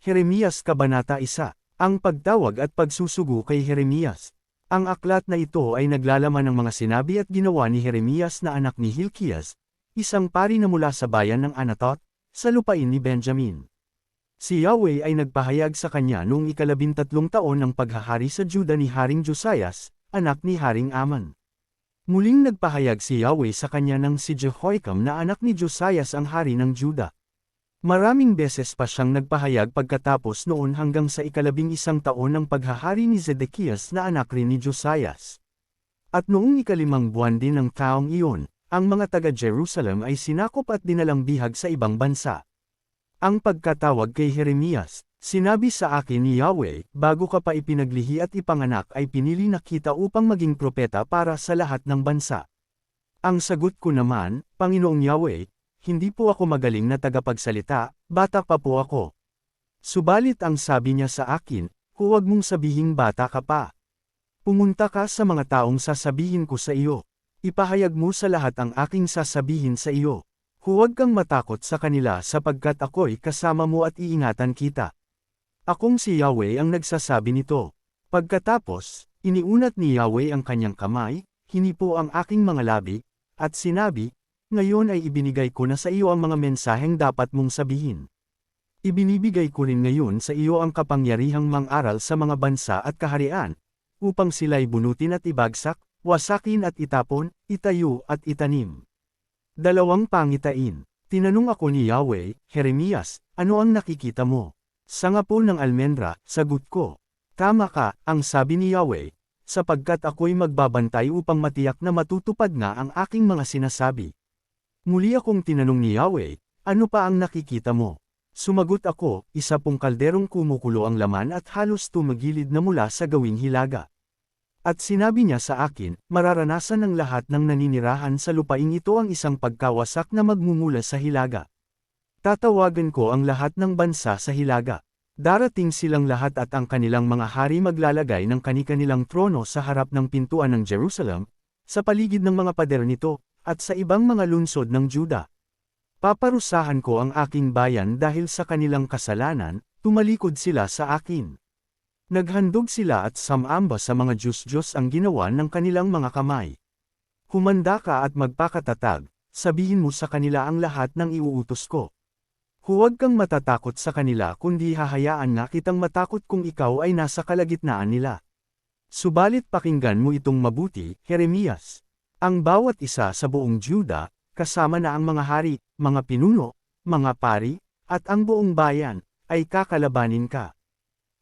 Jeremias Kabanata 1. Ang pagtawag at pagsusugo kay Jeremias. Ang aklat na ito ay naglalaman ng mga sinabi at ginawa ni Jeremias na anak ni Hilkias, isang pari na mula sa bayan ng Anatot, sa lupain ni Benjamin. Si Yahweh ay nagpahayag sa kanya noong 13 taon ng paghahari sa Juda ni Haring Josias, anak ni Haring Aman. Muling nagpahayag si Yahweh sa kanya ng si Jehoiakim na anak ni Josias ang hari ng Juda. Maraming beses pa siyang nagpahayag pagkatapos noon hanggang sa 11 taon ng paghahari ni Zedekias na anak rin ni Josias. At noong 5 buwan din ng taong iyon, ang mga taga-Jerusalem ay sinakop at dinalang bihag sa ibang bansa. Ang pagkatawag kay Jeremias, sinabi sa akin ni Yahweh, bago ka pa ipinaglihi at ipanganak ay pinili na kita upang maging propeta para sa lahat ng bansa. Ang sagot ko naman, Panginoong Yahweh, hindi po ako magaling na tagapagsalita, bata pa po ako. Subalit ang sabi niya sa akin, huwag mong sabihing bata ka pa. Pumunta ka sa mga taong sasabihin ko sa iyo. Ipahayag mo sa lahat ang aking sasabihin sa iyo. Huwag kang matakot sa kanila sapagkat ako'y kasama mo at iingatan kita. Akong si Yahweh ang nagsasabi nito. Pagkatapos, iniunat ni Yahweh ang kanyang kamay, hinipo ang aking mga labi, at sinabi, ngayon ay ibinigay ko na sa iyo ang mga mensaheng dapat mong sabihin. Ibinibigay ko rin ngayon sa iyo ang kapangyarihang mang-aral sa mga bansa at kaharian, upang sila'y bunutin at ibagsak, wasakin at itapon, itayo at itanim. Dalawang pangitain. Tinanong ako ni Yahweh, Jeremias, ano ang nakikita mo? Sangapol ng almendra, sagot ko. Tama ka, ang sabi ni Yahweh, sapagkat ako'y magbabantay upang matiyak na matutupad nga ang aking mga sinasabi. Muli akong tinanong ni Yahweh, ano pa ang nakikita mo? Sumagot ako, isa pong kalderong kumukulo ang laman at halos tumagilid na mula sa gawing hilaga. At sinabi niya sa akin, mararanasan ng lahat ng naninirahan sa lupaing ito ang isang pagkawasak na magmumula sa hilaga. Tatawagan ko ang lahat ng bansa sa hilaga. Darating silang lahat at ang kanilang mga hari maglalagay ng kani-kanilang trono sa harap ng pintuan ng Jerusalem, sa paligid ng mga pader nito, at sa ibang mga lungsod ng Juda. Paparusahan ko ang aking bayan dahil sa kanilang kasalanan, tumalikod sila sa akin. Naghandog sila at samamba sa mga Diyos-Diyos ang ginawa ng kanilang mga kamay. Humanda ka at magpakatatag, sabihin mo sa kanila ang lahat ng iuutos ko. Huwag kang matatakot sa kanila kundi hahayaan na kitang matakot kung ikaw ay nasa kalagitnaan nila. Subalit pakinggan mo itong mabuti, Jeremias. Ang bawat isa sa buong Juda, kasama na ang mga hari, mga pinuno, mga pari, at ang buong bayan, ay kakalabanin ka.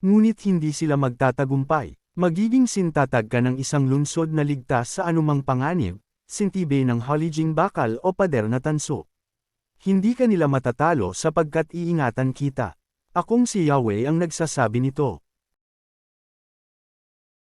Ngunit hindi sila magtatagumpay. Magiging sintatag ka ng isang lungsod na ligtas sa anumang panganib, sintibe ng halijing bakal o pader na tanso. Hindi ka nila matatalo sapagkat iingatan kita. Akong si Yahweh ang nagsasabi nito.